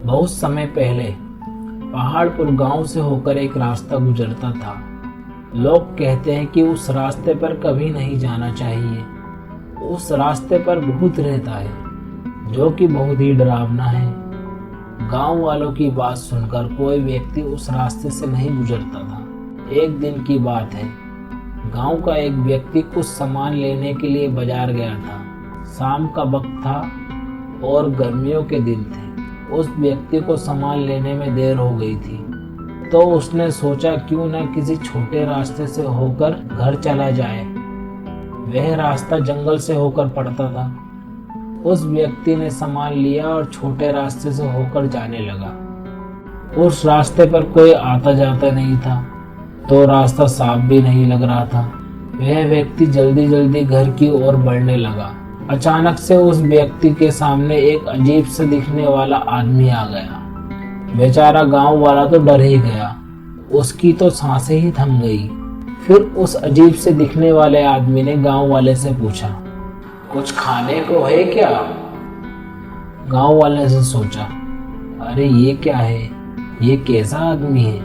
बहुत समय पहले पहाड़पुर गांव से होकर एक रास्ता गुजरता था। लोग कहते हैं कि उस रास्ते पर कभी नहीं जाना चाहिए। उस रास्ते पर भूत रहता है जो कि बहुत ही डरावना है। गांव वालों की बात सुनकर कोई व्यक्ति उस रास्ते से नहीं गुजरता था। एक दिन की बात है, गांव का एक व्यक्ति कुछ सामान लेने के लिए बाजार गया था। शाम का वक्त था और गर्मियों के दिन थे। उस व्यक्ति को सामान लेने में देर हो गई थी, तो उसने सोचा क्यों न किसी छोटे रास्ते से होकर घर चला जाए। वह रास्ता जंगल से होकर पड़ता था। उस व्यक्ति ने सामान लिया और छोटे रास्ते से होकर जाने लगा। उस रास्ते पर कोई आता जाता नहीं था, तो रास्ता साफ भी नहीं लग रहा था। वह व्यक्ति जल्दी जल्दी घर की ओर बढ़ने लगा। अचानक से उस व्यक्ति के सामने एक अजीब से दिखने वाला आदमी आ गया। बेचारा गांव वाला तो डर ही गया, उसकी तो सांसें ही थम गई। फिर उस अजीब से दिखने वाले आदमी ने गांव वाले से पूछा, कुछ खाने को है क्या? गांव वाले ने सोचा, अरे ये क्या है, ये कैसा आदमी है?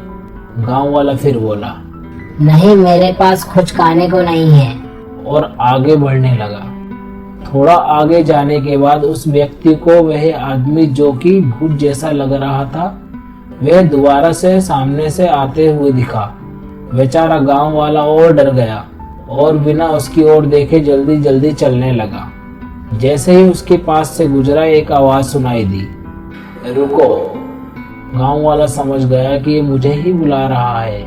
गांव वाला फिर बोला, नहीं, मेरे पास कुछ खाने को नहीं है। और आगे बढ़ने लगा। थोड़ा आगे जाने के बाद उस व्यक्ति को वह आदमी जो कि भूत जैसा लग रहा था, वह दोबारा से सामने से आते हुए दिखा। बेचारा गांव वाला और डर गया और बिना उसकी ओर देखे जल्दी जल्दी चलने लगा। जैसे ही उसके पास से गुजरा, एक आवाज सुनाई दी, रुको। गांव वाला समझ गया कि ये मुझे ही बुला रहा है।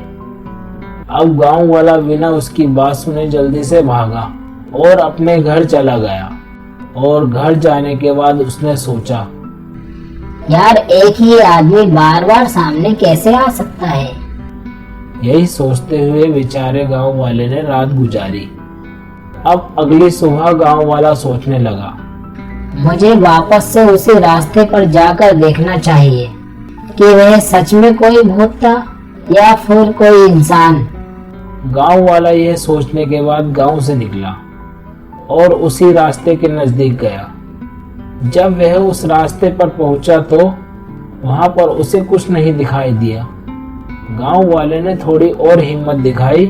अब गांव वाला बिना उसकी बात सुने जल्दी से भागा और अपने घर चला गया। और घर जाने के बाद उसने सोचा, यार, एक ही आदमी बार बार सामने कैसे आ सकता है? यही सोचते हुए बेचारे गांव वाले ने रात गुजारी। अब अगली सुबह गांव वाला सोचने लगा, मुझे वापस से उसी रास्ते पर जाकर देखना चाहिए कि वह सच में कोई भूत था या फिर कोई इंसान। गांव वाला यह सोचने के बाद गांव से निकला और उसी रास्ते के नजदीक गया। जब वह उस रास्ते पर पहुंचा तो वहां पर उसे कुछ नहीं दिखाई दिया। गांव वाले ने थोड़ी और हिम्मत दिखाई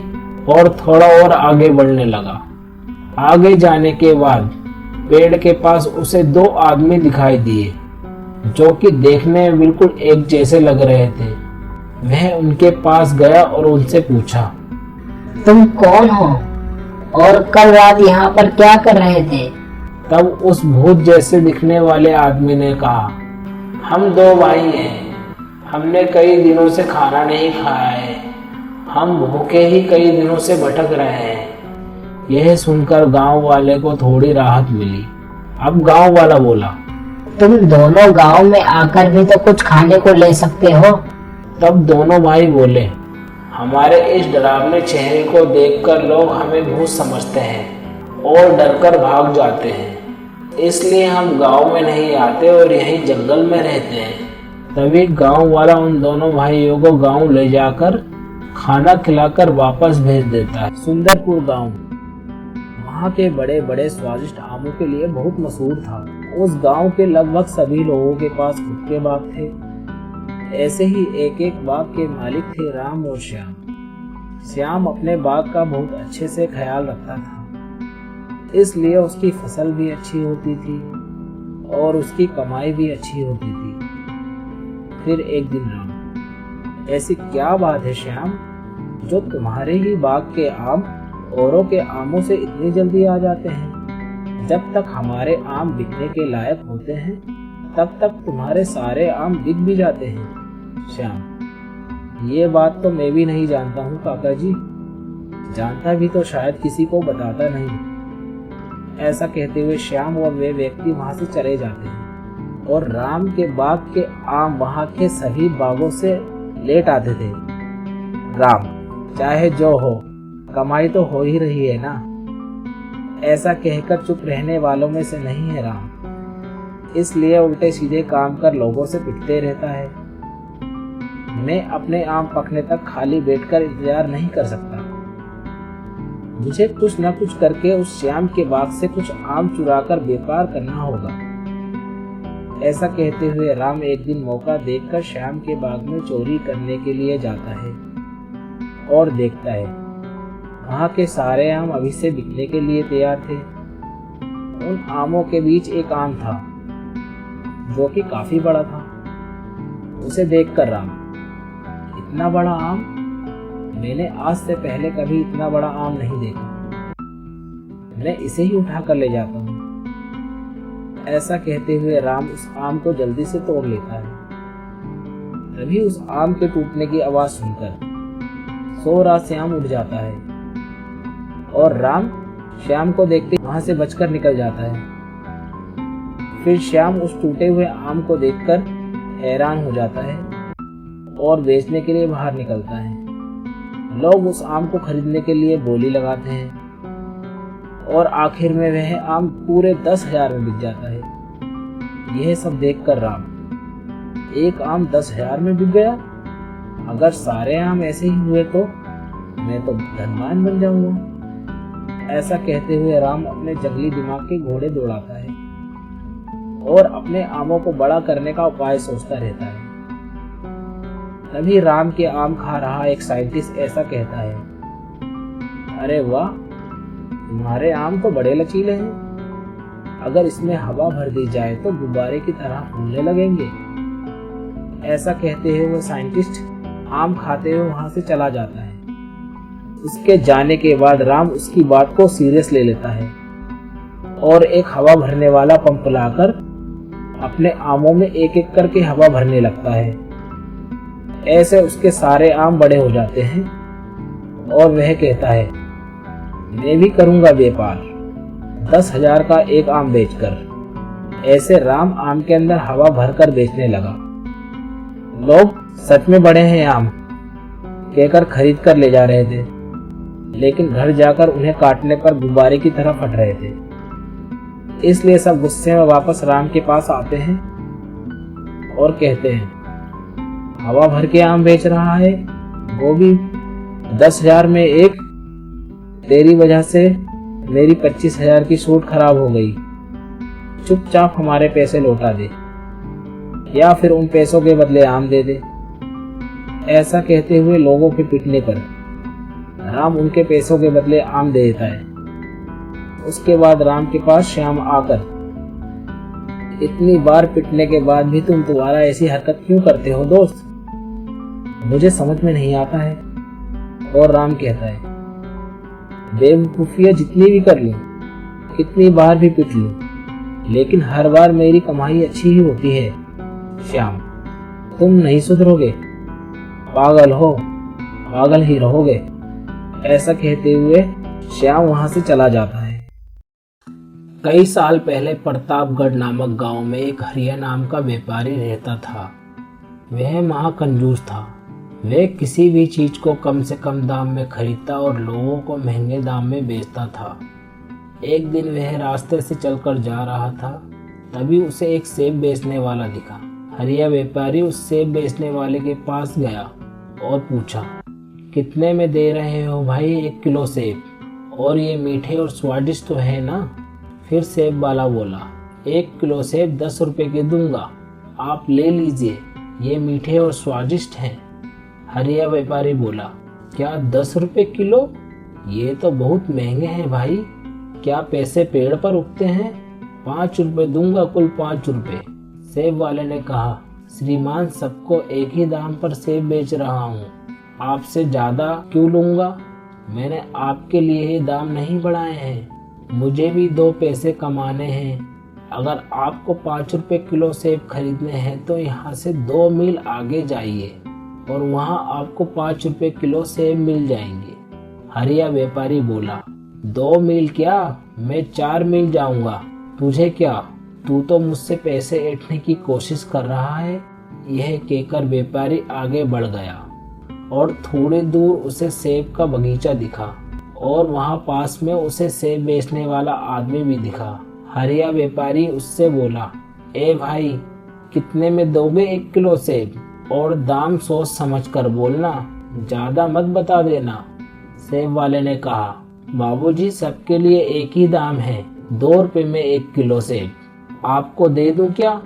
और थोड़ा और आगे बढ़ने लगा। आगे जाने के बाद पेड़ के पास उसे दो आदमी दिखाई दिए जो कि देखने में बिल्कुल एक जैसे लग रहे थे। वह उनके पास गया और उनसे पूछा, तुम कौन हो और कल रात यहाँ पर क्या कर रहे थे? तब उस भूत जैसे दिखने वाले आदमी ने कहा, हम दो भाई हैं। हमने कई दिनों से खाना नहीं खाया है। हम भूखे ही कई दिनों से भटक रहे हैं। यह सुनकर गांव वाले को थोड़ी राहत मिली। अब गांव वाला बोला, तुम दोनों गांव में आकर भी तो कुछ खाने को ले सकते हो। तब दोनों भाई बोले, हमारे इस डरावने चेहरे को देखकर लोग हमें भूत समझते हैं और डरकर भाग जाते हैं, इसलिए हम गांव में नहीं आते और यहीं जंगल में रहते हैं। तभी गांव वाला उन दोनों भाइयों को गांव ले जाकर खाना खिलाकर वापस भेज देता है। सुंदरपुर गांव वहाँ के बड़े बड़े स्वादिष्ट आमों के लिए बहुत मशहूर था। उस गांव के लगभग सभी लोगों के पास खुद के बाग थे। ऐसे ही एक एक बाग के मालिक थे राम और श्याम। श्याम अपने बाग का बहुत अच्छे से ख्याल रखता था, इसलिए उसकी फसल भी अच्छी होती थी और उसकी कमाई भी अच्छी होती थी। फिर एक दिन राम, ऐसी क्या बात है श्याम, जो तुम्हारे ही बाग के आम औरों के आमों से इतनी जल्दी आ जाते हैं? जब तक हमारे आम बिकने के लायक होते हैं तब तक तुम्हारे सारे आम बिक भी जाते हैं। श्याम, ये बात तो मैं भी नहीं जानता हूँ काका जी। जानता भी तो शायद किसी को बताता नहीं। ऐसा कहते हुए श्याम और वे व्यक्ति वहां से चले जाते हैं और राम के बाग के आम वहां के सभी बागों से लेट आते थे। राम, चाहे जो हो, कमाई तो हो ही रही है ना। ऐसा कहकर चुप रहने वालों में से नहीं है राम, इसलिए उल्टे सीधे काम कर लोगों से पिटते रहता है। मैं अपने आम पकने तक खाली बैठकर इंतजार नहीं कर सकता। मुझे कुछ न कुछ करके उस श्याम के बाग से कुछ आम चुराकर व्यापार करना होगा। ऐसा कहते हुए राम एक दिन मौका देखकर श्याम के बाग में चोरी करने के लिए जाता है और देखता है वहाँ के सारे आम अभी से बिकने के लिए तैयार थे। उन आमों के बीच एक आम था जो कि काफी बड़ा था। उसे देखकर राम, इतना बड़ा आम, मैंने आज से पहले कभी इतना बड़ा आम नहीं देखा, मैं इसे ही उठा कर ले जाता हूँ। ऐसा कहते हुए राम उस आम को जल्दी से तोड़ लेता है। तभी उस आम के टूटने की आवाज सुनकर सो रहा श्याम उठ जाता है और राम श्याम को देखते वहां से बचकर निकल जाता है। फिर श्याम उस टूटे हुए आम को देखकर हैरान हो जाता है और बेचने के लिए बाहर निकलता है। लोग उस आम को खरीदने के लिए बोली लगाते हैं और आखिर में वह आम पूरे 10,000 में बिक जाता है। यह सब देखकर राम, एक आम 10,000 में बिक गया, अगर सारे आम ऐसे ही हुए तो मैं तो धनवान बन जाऊंगा। ऐसा कहते हुए राम अपने जंगली दिमाग के घोड़े दौड़ाता है और अपने आमों को बड़ा करने का उपाय सोचता रहता है। तभी राम के आम खा रहा एक साइंटिस्ट ऐसा कहता है, अरे वाह, तुम्हारे आम तो बड़े लचीले हैं, अगर इसमें हवा भर दी जाए तो गुब्बारे की तरह फूलने लगेंगे। ऐसा कहते हुए वो साइंटिस्ट आम खाते हुए वहां से चला जाता है। उसके जाने के बाद राम उसकी बात को सीरियस ले लेता है और एक हवा भरने वाला पंप लाकर अपने आमों में एक एक करके हवा भरने लगता है। ऐसे उसके सारे आम बड़े हो जाते हैं और वह कहता है, मैं भी करूंगा व्यापार 10,000 का एक आम बेचकर। ऐसे राम आम के अंदर हवा भरकर बेचने लगा। लोग सच में बड़े हैं आम कहकर खरीद कर ले जा रहे थे, लेकिन घर जाकर उन्हें काटने पर गुब्बारे की तरह फट रहे थे। इसलिए सब गुस्से में वापस राम के पास आते हैं और कहते हैं, हवा भर के आम बेच रहा है, वो भी 10,000 में एक, तेरी वजह से मेरी 25,000 की सूट खराब हो गई, चुपचाप हमारे पैसे लौटा दे या फिर उन पैसों के बदले आम दे दे। ऐसा कहते हुए लोगों के पिटने पर राम उनके पैसों के बदले आम दे देता है। उसके बाद राम के पास श्याम आकर, इतनी बार पिटने के बाद भी तुम दोबारा ऐसी हरकत क्यों करते हो दोस्त, मुझे समझ में नहीं आता है। और राम कहता है, बेवकूफियां जितनी भी कर लूं, कितनी बार भी पिट लूं, लेकिन हर बार मेरी कमाई अच्छी ही होती है। श्याम, तुम नहीं सुधरोगे, पागल हो, पागल ही रहोगे। ऐसा कहते हुए श्याम वहां से चला जाता है। कई साल पहले प्रतापगढ़ नामक गांव में एक हरिया नाम का व्यापारी रहता था। वह महाकंजूस था। वह किसी भी चीज को कम से कम दाम में खरीदता और लोगों को महंगे दाम में बेचता था। एक दिन वह रास्ते से चलकर जा रहा था, तभी उसे एक सेब बेचने वाला दिखा। हरिया व्यापारी उस सेब बेचने वाले के पास गया और पूछा, कितने में दे रहे हो भाई 1 किलो सेब, और ये मीठे और स्वादिष्ट तो है ना? फिर सेब वाला बोला, 1 किलो सेब 10 रुपए के दूंगा, आप ले लीजिए, ये मीठे और स्वादिष्ट हैं। हरिया व्यापारी बोला, क्या 10 रुपए किलो? ये तो बहुत महंगे हैं भाई, क्या पैसे पेड़ पर उगते हैं? 5 रुपए दूंगा, कुल 5 रुपए। सेब वाले ने कहा, श्रीमान सबको एक ही दाम पर सेब बेच रहा हूँ, आपसे ज्यादा क्यों लूंगा? मैंने आपके लिए ही दाम नहीं बढ़ाए हैं, मुझे भी 2 पैसे कमाने हैं। अगर आपको 5 रुपए किलो सेब खरीदने हैं तो यहाँ से 2 मील आगे जाइए और वहाँ आपको 5 रुपए किलो सेब मिल जाएंगे। हरिया व्यापारी बोला, 2 मील क्या, मैं 4 मील जाऊंगा, तुझे क्या, तू तो मुझसे पैसे ऐंठने की कोशिश कर रहा है। यह कहकर व्यापारी आगे बढ़ गया और थोड़ी दूर उसे सेब का बगीचा दिखा और वहाँ पास में उसे सेब बेचने वाला आदमी भी दिखा। हरिया व्यापारी उससे बोला, ए भाई, कितने में दोगे 1 किलो सेब? और दाम सोच समझ कर बोलना, ज्यादा मत बता देना। सेब वाले ने कहा, बाबूजी सबके लिए एक ही दाम है, 2 रुपए में 1 किलो सेब, आपको दे दूं क्या?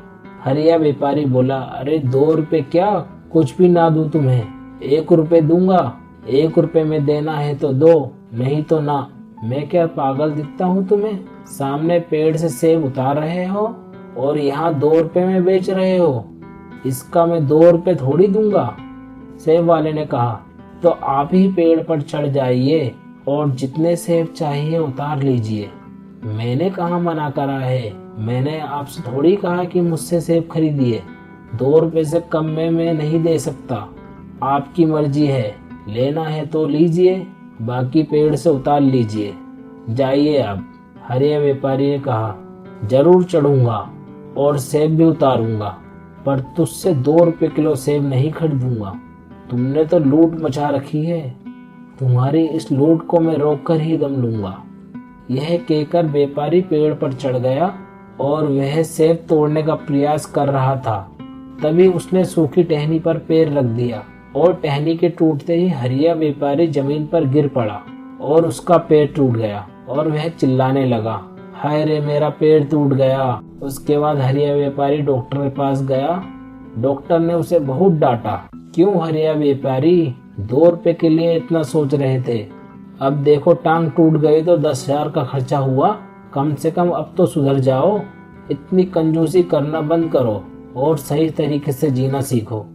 हरिया व्यापारी बोला, अरे 2 रुपए क्या, कुछ भी ना दूं तुम्हें, 1 रुपए दूंगा। 1 रुपए में देना है तो दो, नहीं तो ना। मैं क्या पागल दिखता हूँ तुम्हें? सामने पेड़ से सेब उतार रहे हो और यहाँ 2 रुपए में बेच रहे हो। इसका मैं 2 रुपए थोड़ी दूंगा। सेब वाले ने कहा, तो आप ही पेड़ पर चढ़ जाइए और जितने सेब चाहिए उतार लीजिए। मैंने कहाँ मना करा है, मैंने आपसे थोड़ी कहा कि मुझसे सेब खरीदिए। 2 रुपए से कम में मैं नहीं दे सकता। आपकी मर्जी है, लेना है तो लीजिए, बाकी पेड़ से उतार लीजिए। जाइए आप। हरिया व्यापारी ने कहा, जरूर चढ़ूंगा और सेब भी उतारूंगा, पर तुझसे 2 रुपए किलो सेब नहीं खरीदूंगा। तुमने तो लूट मचा रखी है, तुम्हारी इस लूट को मैं रोक कर ही दम लूंगा। यह कहकर व्यापारी पेड़ पर चढ़ गया और वह सेब तोड़ने का प्रयास कर रहा था। तभी उसने सूखी टहनी पर पैर रख दिया और टहनी के टूटते ही हरिया व्यापारी जमीन पर गिर पड़ा और उसका पैर टूट गया और वह चिल्लाने लगा, हाय रे मेरा पैर टूट गया। उसके बाद हरिया व्यापारी डॉक्टर के पास गया। डॉक्टर ने उसे बहुत डांटा, क्यों हरिया व्यापारी, 2 रुपए के लिए इतना सोच रहे थे? अब देखो टांग टूट गई तो 10,000 का खर्चा हुआ, कम से कम अब तो सुधर जाओ। इतनी कंजूसी करना बंद करो और सही तरीके से जीना सीखो।